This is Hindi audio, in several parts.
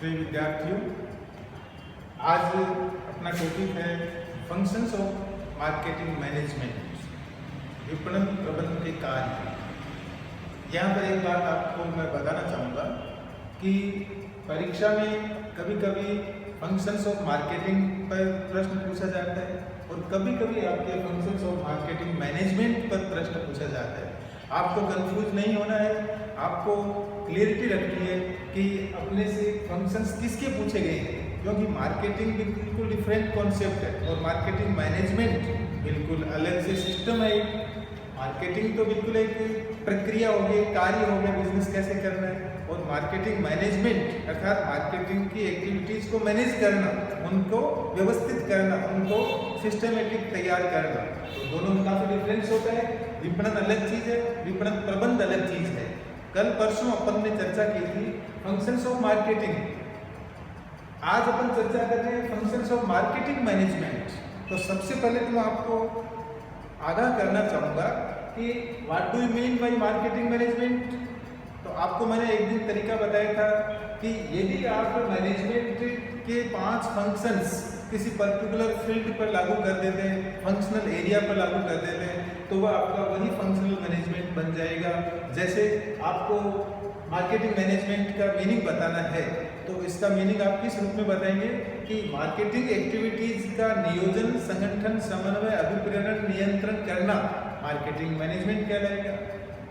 प्रिय विद्यार्थियों, आज अपना टॉपिक है फंक्शंस ऑफ मार्केटिंग मैनेजमेंट, विपणन प्रबंधन के कार्य। यहाँ पर एक बात आपको मैं बताना चाहूँगा कि परीक्षा में कभी कभी फंक्शंस ऑफ मार्केटिंग पर प्रश्न पूछा जाता है और कभी कभी आपके फंक्शंस ऑफ मार्केटिंग मैनेजमेंट पर प्रश्न पूछा जाता है। आपको कंफ्यूज नहीं होना है, आपको क्लियरिटी रखनी है कि अपने से फंक्शंस किसके पूछे गए हैं, क्योंकि मार्केटिंग बिल्कुल डिफरेंट कॉन्सेप्ट है और मार्केटिंग मैनेजमेंट बिल्कुल अलग से सिस्टम है। मार्केटिंग तो बिल्कुल एक प्रक्रिया हो गई, कार्य हो गया, बिजनेस कैसे करना है, और मार्केटिंग मैनेजमेंट अर्थात मार्केटिंग की एक्टिविटीज़ को मैनेज करना, उनको व्यवस्थित करना, उनको सिस्टमेटिक तैयार करना, तो दोनों में काफ़ी डिफरेंस होता है। विपणन अलग चीज़ है, विपणन प्रबंध अलग चीज़ है। कल परसों अपन ने चर्चा की थी फंक्शंस ऑफ मार्केटिंग, आज अपन चर्चा कर रहे हैं फंक्शंस ऑफ मार्केटिंग मैनेजमेंट। तो सबसे पहले तो मैं आपको आगाह करना चाहूँगा कि what do you mean by marketing management. तो आपको मैंने एक दिन तरीका बताया था कि यदि आप मैनेजमेंट के 5 फंक्शंस किसी पर्टिकुलर फील्ड पर लागू कर देते हैं, फंक्शनल एरिया पर लागू कर देते हैं, तो वह आपका वही फंक्शनल मैनेजमेंट बन जाएगा। जैसे आपको मार्केटिंग मैनेजमेंट का मीनिंग बताना है तो इसका मीनिंग आप किस रूप में बताएंगे कि मार्केटिंग एक्टिविटीज़ का नियोजन, संगठन, समन्वय, अभिप्रेरण, नियंत्रण करना मार्केटिंग मैनेजमेंट कहलाएगा।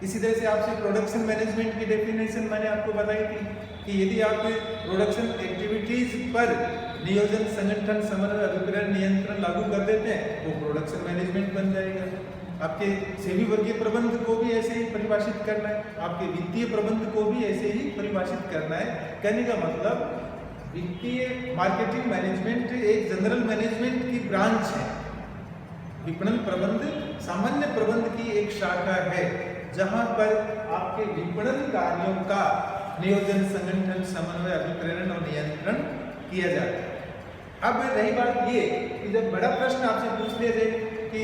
इसी तरह से आपसे प्रोडक्शन मैनेजमेंट की डेफिनेशन मैंने आपको बताई थी कि यदि आप प्रोडक्शन एक्टिविटीज़ पर नियोजन, संगठन, समन्वय, अभिप्रेरण, नियंत्रण लागू कर देते हैं वो प्रोडक्शन मैनेजमेंट बन जाएगा। आपके सेवी वर्गीय प्रबंध को भी ऐसे ही परिभाषित करना है, आपके वित्तीय प्रबंध को भी ऐसे ही परिभाषित करना है। कहने का मतलब वित्तीय मार्केटिंग मैनेजमेंट एक जनरल मैनेजमेंट की ब्रांच है। विपणन प्रबंध सामान्य प्रबंध की एक शाखा है जहां पर आपके विपणन कार्यों का नियोजन, संगठन, समन्वय, अभिप्रेरण और नियंत्रण किया जाता है। अब रही बात ये कि जब बड़ा प्रश्न आपसे पूछ लिया जाए कि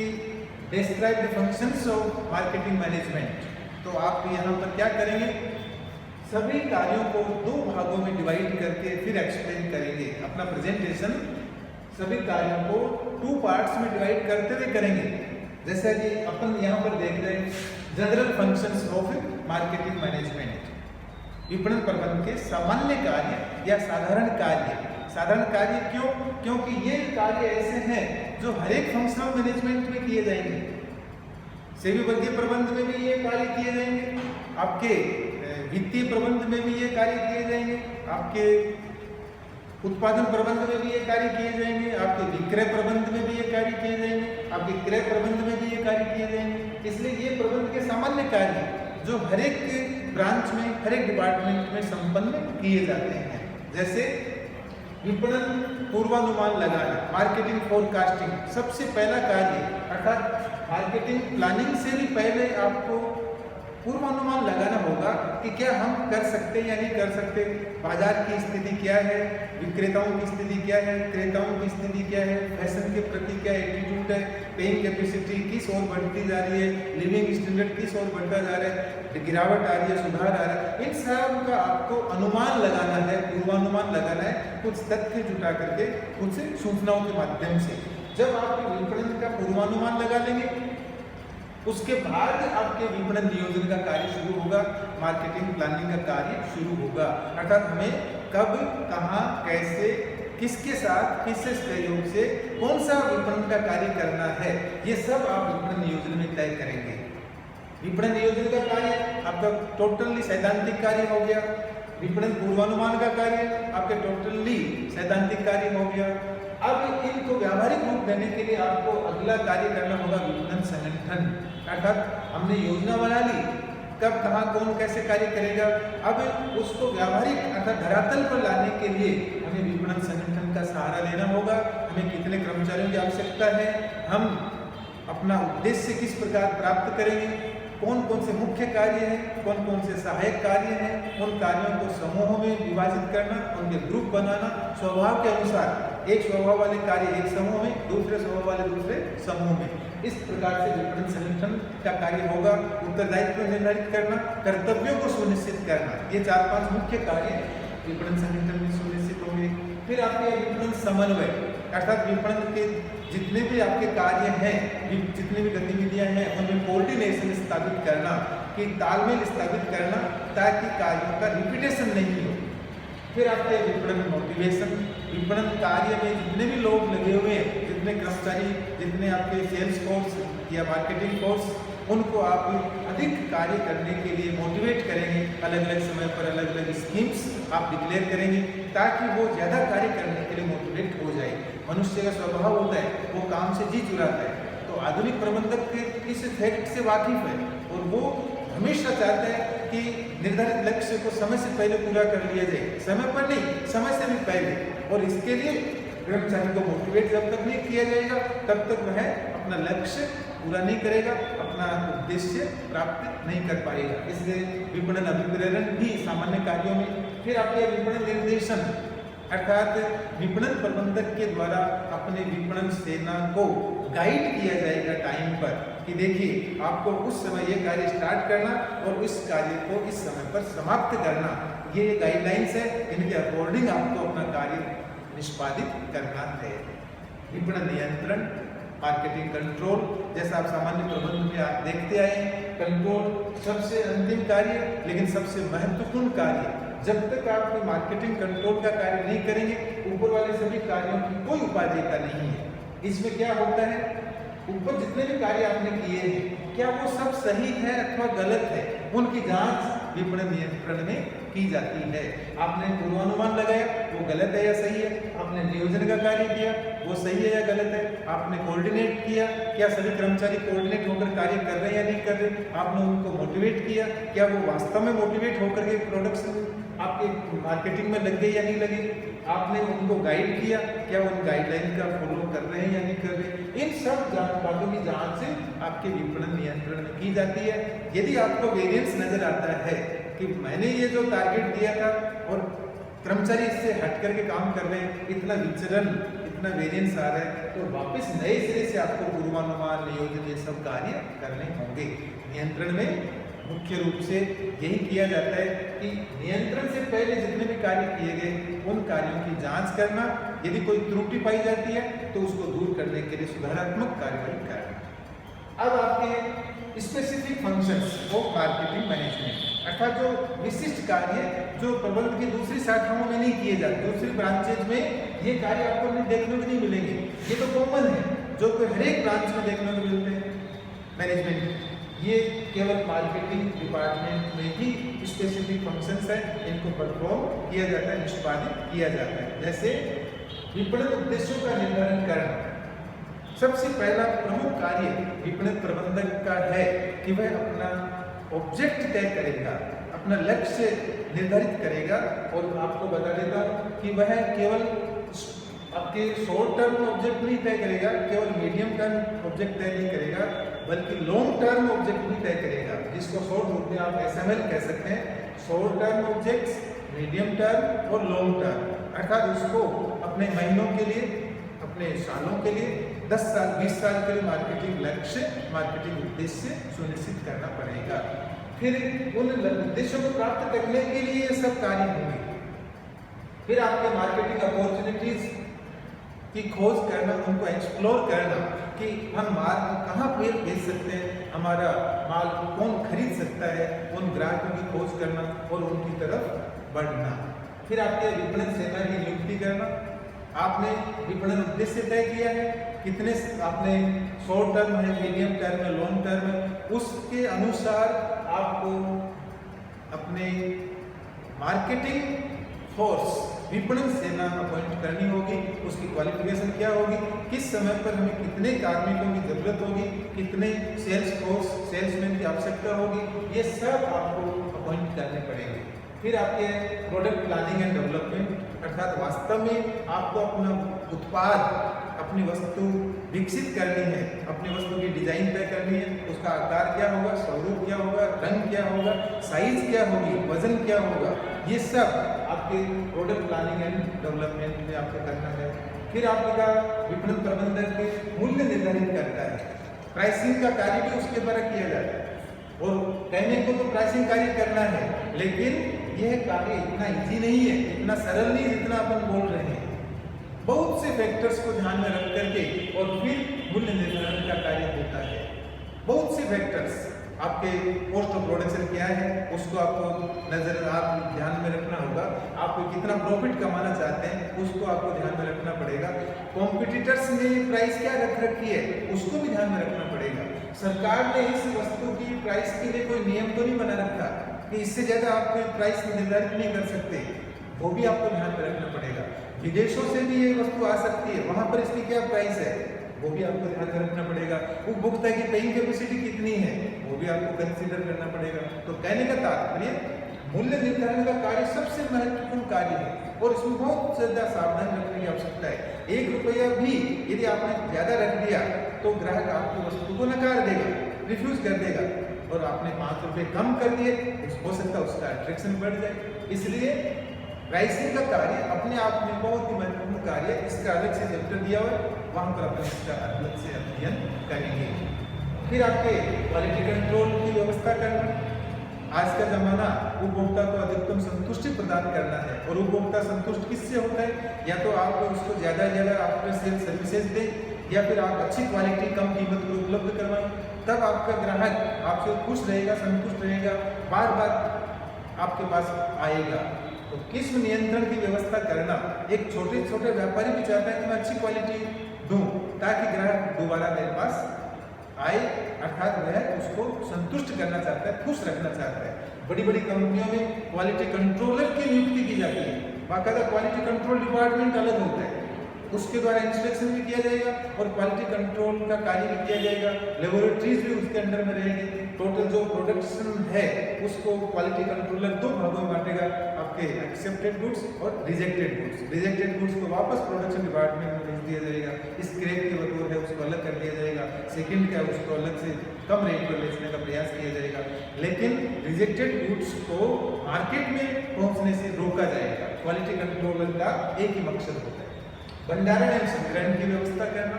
describe the functions of marketing management, तो आप यहाँ पर क्या करेंगे, सभी कार्यों को 2 भागों में डिवाइड करके फिर एक्सप्लेन करेंगे। अपना प्रेजेंटेशन सभी कार्यों को 2 पार्ट्स में डिवाइड करते हुए करेंगे। जैसा कि अपन यहाँ पर देख रहे हैं general functions of marketing management, विपणन प्रबंध के सामान्य कार्य या साधारण कार्य। साधारण कार्य क्यों? क्योंकि ये कार्य ऐसे हैं जो हर एक फंक्शनल मैनेजमेंट में किए जाएंगे। सेवी वर्गीय प्रबंध में भी ये कार्य किए जाएंगे, आपके वित्तीय प्रबंध में भी ये कार्य किए जाएंगे, आपके उत्पादन प्रबंध में भी ये कार्य किए जाएंगे, आपके विक्रय प्रबंध में भी ये कार्य किए जाएंगे, आपके क्रय प्रबंध में भी ये कार्य किए जाएंगे। इसलिए ये प्रबंध के सामान्य कार्य जो हर एक ब्रांच में, हर एक डिपार्टमेंट में संपन्न किए जाते हैं। जैसे विपणन पूर्वानुमान लगाना, मार्केटिंग फोरकास्टिंग, सबसे पहला कार्य अर्थात मार्केटिंग प्लानिंग से भी पहले आपको पूर्वानुमान लगाना होगा कि क्या हम कर सकते या नहीं कर सकते, बाजार की स्थिति क्या है, विक्रेताओं की स्थिति क्या है, क्रेताओं की स्थिति क्या है, फैशन के प्रति क्या एटीट्यूड है, पेइंग कैपेसिटी किस ओर बढ़ती जा रही है, लिविंग स्टैंडर्ड किस ओर बढ़ता जा रहा है, गिरावट आ रही है, सुधार आ रहा है। इन सब का आपको अनुमान लगाना है, पूर्वानुमान लगाना है, कुछ तथ्य जुटा करके कुछ सूचनाओं के माध्यम से। जब आप विपणन का पूर्वानुमान लगा लेंगे उसके बाद आपके विपणन नियोजन का कार्य शुरू होगा, मार्केटिंग प्लानिंग का कार्य शुरू होगा। अर्थात हमें कब, कहाँ, कैसे, किसके साथ, किससे सहयोग से कौन सा विपणन का कार्य करना है, ये सब आप विपणन नियोजन में तय करेंगे। विपणन नियोजन का कार्य आपका टोटली सैद्धांतिक कार्य हो गया, विपणन पूर्वानुमान का कार्य आपके टोटली सैद्धांतिक कार्य हो गया। अब इनको व्यावहारिक रूप देने के लिए आपको अगला कार्य करना होगा विपणन संगठन। अर्थात हमने योजना बना ली, कब, कहाँ, कौन कैसे कार्य करेगा, अब उसको व्यावहारिक अर्थात धरातल पर लाने के लिए हमें विपणन संगठन का सहारा लेना होगा। हमें कितने कर्मचारियों की आवश्यकता है, हम अपना उद्देश्य किस प्रकार प्राप्त करेंगे, कौन कौन से मुख्य कार्य हैं, कौन कौन से सहायक कार्य हैं, उन कार्यों को समूहों में विभाजित करना, उनके ग्रुप बनाना, स्वभाव के अनुसार एक स्वभाव वाले कार्य एक समूह में, दूसरे स्वभाव वाले दूसरे समूह में। इस प्रकार से विपणन संगठन का कार्य होगा। उत्तरदायित्व निर्धारित करना, कर्तव्यों को सुनिश्चित करना, ये 4-5 मुख्य कार्य विपणन संगठन में सुनिश्चित फिर आपके विपणन समन्वय, अर्थात विपणन के जितने भी आपके कार्य हैं, जितनी भी गतिविधियां हैं, उनमें कोऑर्डिनेशन स्थापित करना, कि तालमेल स्थापित करना, ताकि कार्यों का रिपीटेशन नहीं हो। फिर आपके विपणन मोटिवेशन, विपणन कार्य में जितने भी लोग लगे हुए हैं, जितने कर्मचारी, जितने आपके सेल्स फोर्स या मार्केटिंग फोर्स, उनको आप अधिक कार्य करने के लिए मोटिवेट करेंगे। अलग अलग समय पर अलग अलग स्कीम्स आप डिक्लेयर करेंगे, ताकि वो ज़्यादा कार्य करने के लिए मोटिवेट हो जाए। मनुष्य का स्वभाव होता है, वो काम से जी चुराता है। तो आधुनिक प्रबंधक के इस फैक्ट से वाकिफ है, और वो हमेशा चाहता है कि निर्धारित लक्ष्य को समय से पहले पूरा कर लिया जाए, समय पर नहीं, समय से भी पहले। और इसके लिए कर्मचारी को मोटिवेट जब तक नहीं किया जाएगा, तब तक वह अपना लक्ष्य पूरा नहीं करेगा, अपना उद्देश्य प्राप्त नहीं कर पाएगा। इसलिए विपणन अभिप्रेरण भी सामान्य कार्यों में। फिर आपके विपणन निर्देशन, अर्थात विपणन प्रबंधक के द्वारा अपने विपणन सेना को गाइड किया जाएगा टाइम पर, कि देखिए आपको उस समय ये कार्य स्टार्ट करना और इस कार्य को इस समय पर समाप्त करना। ये गाइडलाइंस है, इनके अकॉर्डिंग आपको अपना कार्य निष्पादित करना है। विपणन नियंत्रण, मार्केटिंग कंट्रोल, जैसा आप सामान्य प्रबंधन में आप देखते आए हैं, कंट्रोल सबसे अंतिम कार्य, लेकिन सबसे महत्वपूर्ण कार्य। जब तक आप मार्केटिंग कंट्रोल का कार्य नहीं करेंगे, ऊपर वाले सभी कार्यों की कोई उपादेयता नहीं है। इसमें क्या होता है, ऊपर जितने भी कार्य आपने किए हैं, क्या वो सब सही है अथवा गलत है, उनकी जांच विपणन नियंत्रण में की जाती है। आपने पूर्वानुमान लगाया, वो गलत है या सही है। आपने नियोजन का कार्य किया, वो सही है या गलत है। आपने कोऑर्डिनेट किया, क्या सभी कर्मचारी कोऑर्डिनेट होकर कार्य कर रहे हैं या नहीं कर रहे। आपने उनको मोटिवेट किया, क्या वो वास्तव में मोटिवेट होकर के प्रोडक्ट्स आपके मार्केटिंग में लग गए या नहीं लगे। आपने उनको गाइड किया, क्या उन गाइडलाइन का फॉलो कर रहे हैं या नहीं कर रहे। इन सब बातों की जांच आपके विपणन नियंत्रण में की जाती है। यदि आपको वेरिएंस नजर आता है कि मैंने ये जो टारगेट दिया था और कर्मचारी इससे हट करके काम कर रहे हैं, इतना विचरण, इतना वेरिएंस आ रहा है, तो वापस नए सिरे से आपको पूर्वानुमान, नियोजन, ये सब कार्य करने होंगे। नियंत्रण में मुख्य रूप से यही किया जाता है कि नियंत्रण से पहले जितने भी कार्य किए गए, उन कार्यों की जांच करना, यदि कोई त्रुटि पाई जाती है तो उसको दूर करने के लिए सुधारात्मक कार्रवाई करना। अब आपके specific functions of marketing management, अर्थात जो विशिष्ट कार्य जो प्रबंधन की दूसरी शाखाओं में नहीं किए जाते, दूसरी ब्रांचेज में ये कार्य आपको देखने को नहीं मिलेंगे। ये तो कॉमन है, जो कि हर एक ब्रांच में देखने को मिलते हैं मैनेजमेंट। ये केवल मार्केटिंग डिपार्टमेंट में ही स्पेसिफिक फंक्शंस है, इनको परफॉर्म किया जाता है, निष्पादित किया जाता है। जैसे विपणन उद्देश्यों का निर्धारण करना। सबसे पहला प्रमुख कार्य विपणन प्रबंधक का है कि वह अपना ऑब्जेक्ट तय करेगा, अपना लक्ष्य निर्धारित करेगा। और आपको बता देता हूँ कि वह केवल आपके शॉर्ट टर्म ऑब्जेक्ट नहीं तय करेगा, केवल मीडियम टर्म ऑब्जेक्ट तय नहीं करेगा, बल्कि लॉन्ग टर्म ऑब्जेक्ट भी तय करेगा, जिसको शॉर्ट रूप में आप SML कह सकते हैं। Short term objects, medium term और लॉन्ग टर्म, अर्थात उसको अपने महीनों के लिए, अपने सालों के लिए, 10 साल 20 साल के लिए मार्केटिंग लक्ष्य, मार्केटिंग उद्देश्य सुनिश्चित करना पड़ेगा। फिर उन उद्देश्यों को प्राप्त करने के लिए ये सब कार्य होंगे। फिर आपके मार्केटिंग अपॉर्चुनिटीज की खोज करना, उनको एक्सप्लोर करना कि हम माल कहाँ पर बेच सकते हैं, हमारा माल कौन खरीद सकता है, उन ग्राहकों की खोज करना और उनकी तरफ बढ़ना। फिर आपके विपणन सेना की नियुक्ति करना। आपने विपणन उद्देश्य तय किया है, कितने आपने शॉर्ट टर्म है, मीडियम टर्म है, लॉन्ग टर्म है, उसके अनुसार आपको अपने मार्केटिंग फोर्स, विपणन सेना अपॉइंट करनी होगी। उसकी क्वालिफिकेशन क्या होगी, किस समय पर हमें कितने कार्मिकों की जरूरत होगी, कितने सेल्स फोर्स, सेल्समैन की आवश्यकता होगी, ये सब आपको अपॉइंट करने पड़ेंगे। फिर आपके प्रोडक्ट प्लानिंग एंड डेवलपमेंट, अर्थात वास्तव में आपको अपना उत्पाद, अपनी वस्तु विकसित करनी है, अपनी वस्तु की डिजाइन तय करनी है, उसका आकार क्या होगा, स्वरूप क्या होगा, रंग क्या होगा, साइज क्या होगी, वजन क्या होगा, ये सब आपके प्रोडक्ट प्लानिंग एंड डेवलपमेंट में आपको करना है। फिर आपका विपणन प्रबंधक के मूल्य निर्धारित करता है, प्राइसिंग का कार्य भी उसके द्वारा किया जाता है। और कहने को तो प्राइसिंग कार्य करना है, लेकिन यह कार्य इतना इजी नहीं है, इतना सरल नहीं जितना अपन बोल रहे हैं। बहुत से फैक्टर्स को ध्यान में रख करके और फिर मूल्य निर्धारण का कार्य होता है। बहुत से फैक्टर्स, आपके कॉस्ट ऑफ प्रोडक्शन क्या है उसको आपको ध्यान में रखना होगा। आप कितना प्रॉफिट कमाना चाहते हैं उसको आपको ध्यान में रखना पड़ेगा। कॉम्पिटिटर्स ने प्राइस क्या रख रखी है उसको भी ध्यान में रखना पड़ेगा। सरकार ने इस वस्तु की प्राइस के लिए कोई नियम तो नहीं बना रखा कि इससे ज्यादा आप कोई प्राइस निर्धारित नहीं कर सकते, वो भी आपको ध्यान में रखना पड़ेगा। विदेशों से भी ये वस्तु आ सकती है, वहां पर इसकी क्या प्राइस है वो भी आपको ध्यान में रखना पड़ेगा। उपभोक्ता की पेइंग कैपेसिटी कितनी है वो भी आपको कंसीडर करना पड़ेगा। तो कहने का तात्पर्य मूल्य निर्धारण का कार्य सबसे महत्वपूर्ण कार्य है और इसमें बहुत ज्यादा सावधान रखने की आवश्यकता है। 1 रुपया भी यदि आपने ज्यादा रख दिया तो ग्राहक आपकी वस्तु को नकार देगा, रिफ्यूज कर देगा, और आपने 5 रुपये कम कर दिए हो सकता है उसका अट्रैक्शन बढ़ जाए। इसलिए प्राइसिंग का कार्य अपने आप में बहुत ही महत्वपूर्ण कार्य है। इसका अलग से चैप्टर दिया हुआ है, वहाँ पर अपन इसका अलग से अध्ययन करेंगे। फिर आपके क्वालिटी कंट्रोल की व्यवस्था करना। आज का जमाना उपभोक्ता को अधिकतम संतुष्टि प्रदान करना है, और उपभोक्ता संतुष्ट किससे होता है? या तो आप उसको ज़्यादा से ज़्यादा आफ्टर सेल सर्विसेज दें, या फिर आप अच्छी क्वालिटी कम कीमत पर उपलब्ध करवाएं। तब आपका ग्राहक आपसे खुश रहेगा, संतुष्ट रहेगा, बार बार आपके पास आएगा। तो किस्म नियंत्रण की व्यवस्था करना। एक छोटे छोटे व्यापारी भी चाहता है कि मैं अच्छी क्वालिटी दूं ताकि ग्राहक दोबारा मेरे पास आए, अर्थात वह उसको संतुष्ट करना चाहता है, खुश रखना चाहता है। बड़ी बड़ी कंपनियों में क्वालिटी कंट्रोलर की नियुक्ति की जाती है, बाकायदा क्वालिटी कंट्रोल डिपार्टमेंट अलग होता है, उसके द्वारा इंस्पेक्शन भी किया जाएगा और क्वालिटी कंट्रोल का कार्य भी किया जाएगा। लेबोरेटरीज भी उसके अंडर में रहेगी। टोटल जो प्रोडक्शन है उसको क्वालिटी कंट्रोलर 2 भागों में बांटेगा, आपके एक्सेप्टेड गुड्स और रिजेक्टेड गुड्स। रिजेक्टेड गुड्स को वापस प्रोडक्शन डिपार्टमेंट में भेज दिया जाएगा, स्क्रैप के बतौर है उसको अलग कर दिया जाएगा, सेकंड क्या उसको अलग से कम रेट पर बेचने का प्रयास किया जाएगा। लेकिन रिजेक्टेड गुड्स को मार्केट में पहुंचने से रोका जाएगा। क्वालिटी कंट्रोलर का एक ही मकसद होता है भंडारण एवं संग्रहण की व्यवस्था करना।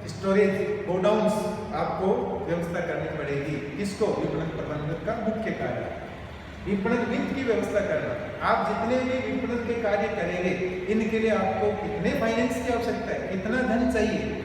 स्टोरेज गोडाउन्स आपको व्यवस्था करनी पड़ेगी। इसको विपणन प्रबंधक का मुख्य कार्य है। विपणन वित्त की व्यवस्था करना। आप जितने भी विपणन के कार्य करेंगे इनके लिए आपको कितने फाइनेंस की आवश्यकता है, कितना धन चाहिए,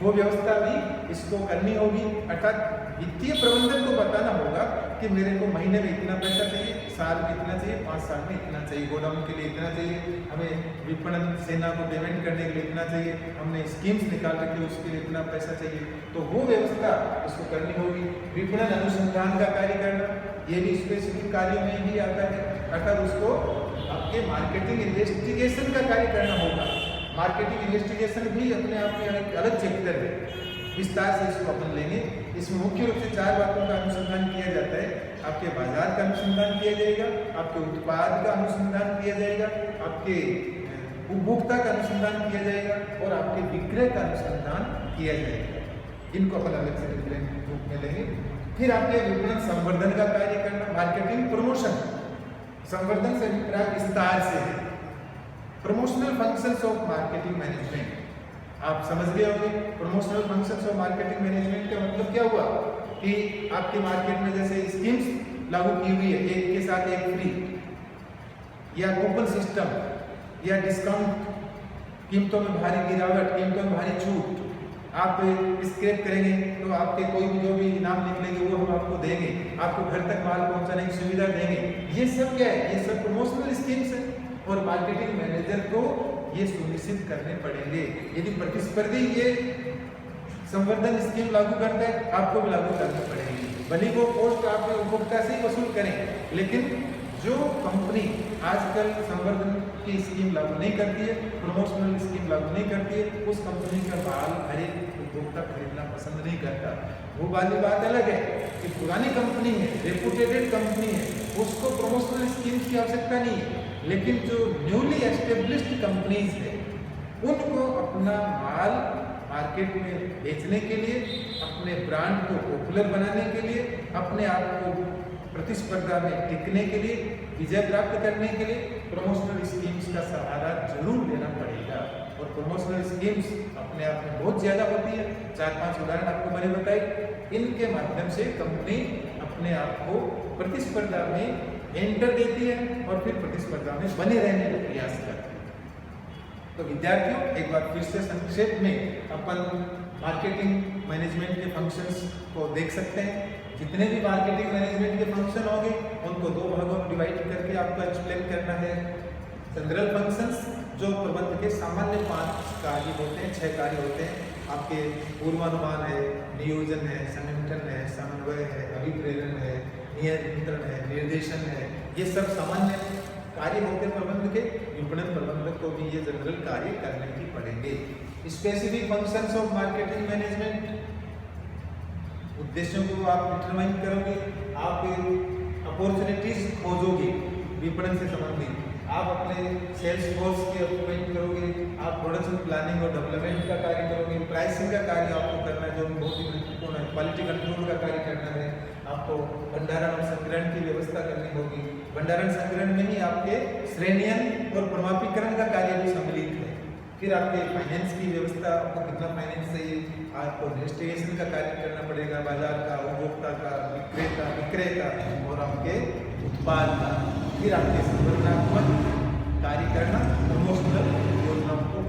वो व्यवस्था भी इसको करनी होगी। अर्थात वित्तीय प्रबंधन को बताना होगा कि मेरे को महीने में इतना पैसा चाहिए, साल में इतना चाहिए, 5 साल में इतना चाहिए, गोडाउन के लिए इतना चाहिए, हमें विपणन सेना को पेमेंट करने के लिए इतना चाहिए, हमने स्कीम्स निकाल रखी है उसके लिए इतना पैसा चाहिए। तो वो व्यवस्था इसको करनी होगी। विपणन अनुसंधान का कार्य करना, ये भी स्पेसिफिक कार्यों में ही आता है। अर्थात उसको आपके मार्केटिंग इन्वेस्टिगेशन का कार्य करना होगा। मार्केटिंग इन्वेस्टिगेशन भी अपने आप में एक अलग चैप्टर है, विस्तार से इसको अपन लेंगे। इसमें मुख्य रूप से 4 बातों का अनुसंधान किया जाता है। आपके बाजार का अनुसंधान किया जाएगा, आपके उत्पाद का अनुसंधान किया जाएगा, आपके उपभोक्ता का अनुसंधान किया जाएगा और आपके विक्रय का अनुसंधान किया जाएगा। इनको अपन अलग से डिफरेंट रूप में लेंगे। फिर आपके विपणन संवर्धन का कार्य करना। मार्केटिंग प्रमोशन, संवर्धन से अभिप्राय विस्तार से है। Promotional functions of marketing management, आप समझ गए होंगे। Promotional functions of marketing management का मतलब क्या हुआ कि आपकी मार्केट में जैसे स्कीम्स लागू की हुई है, एक के साथ एक फ्री, या कूपन सिस्टम, या डिस्काउंट, कीमतों में भारी गिरावट, कीमतों में भारी छूट, आप स्क्रैप करेंगे तो आपके कोई भी जो भी इनाम निकलेंगे वो हम आपको देंगे, आपको घर तक माल पहुंचाने की सुविधा देंगे। ये सब क्या है? ये सब प्रमोशनल स्कीम्स है और मार्केटिंग मैनेजर को ये सुनिश्चित करने पड़ेंगे। यदि प्रतिस्पर्धी ये संवर्धन स्कीम लागू करता है आपको भी लागू करनी पड़ेगी। भले वो पोस्ट आप उपभोक्ता से ही वसूल करें, लेकिन जो कंपनी आजकल संवर्धन की स्कीम लागू नहीं करती है, प्रमोशनल स्कीम लागू नहीं करती है, उस कंपनी का माल हर एक उपभोक्ता खरीदना पसंद नहीं करता। वो वाली बात अलग है कि पुरानी कंपनी है, रेपुटेटेड कंपनी है, उसको प्रमोशनल स्कीम की आवश्यकता नहीं है। लेकिन जो न्यूली एस्टेब्लिश्ड कंपनीज है उनको अपना माल मार्केट में बेचने के लिए, अपने ब्रांड को पॉपुलर बनाने के लिए, अपने आप को प्रतिस्पर्धा में टिकने के लिए, विजय प्राप्त करने के लिए प्रमोशनल स्कीम्स का सहारा जरूर लेना पड़ेगा। और प्रमोशनल स्कीम्स अपने आप में बहुत ज़्यादा होती है। 4-5 उदाहरण आपको मैंने बताए। इनके माध्यम से कंपनी अपने आप को प्रतिस्पर्धा में एंटर देती है और फिर प्रतिस्पर्धा में बने रहने का प्रयास करती है। तो विद्यार्थियों, एक बार फिर से संक्षेप में अपन मार्केटिंग मैनेजमेंट के फंक्शंस को देख सकते हैं। जितने भी मार्केटिंग मैनेजमेंट के फंक्शन होंगे उनको दो भागों में डिवाइड करके आपको एक्सप्लेन करना है। जनरल फंक्शंस जो प्रबंध के सामान्य 5 कार्य होते हैं, 6 कार्य होते हैं। आपके पूर्वानुमान है, नियोजन है, संगठन है, समन्वय है, अभिप्रेरण है, नियंत्रण है, निर्देशन है, ये सब सामान्य कार्य होते हैं प्रबंध के। विपणन प्रबंधक को भी ये जनरल कार्य करने ही पड़ेंगे। Specific functions of marketing management, उद्देश्यों को आप डिटरमाइन करोगे, आप अपॉर्चुनिटीज खोजोगे विपणन से संबंधित, आप अपने सेल्स फोर्स की अपॉइंट करोगे, आप प्रोडक्शन प्लानिंग और डेवलपमेंट का कार्य करोगे, प्राइसिंग का कार्य आपको करना है जो बहुत ही महत्वपूर्ण है, क्वालिटी कंट्रोल का कार्य करना है, आपको भंडारण और संग्रहण की व्यवस्था करनी होगी। भंडारण संग्रहण में ही आपके श्रेणियन और प्रमापीकरण का कार्य भी सम्मिलित है। फिर आपके फाइनेंस की व्यवस्था, आपको कितना फाइनेंस चाहिए, आपको इन्वेस्टिगेशन का कार्य करना पड़ेगा, बाजार का, उपभोक्ता का, विक्रय का और आपके उत्पाद का। फिर आपके संवर्धनात्मक कार्य करना, प्रमोशनल योजनाओं को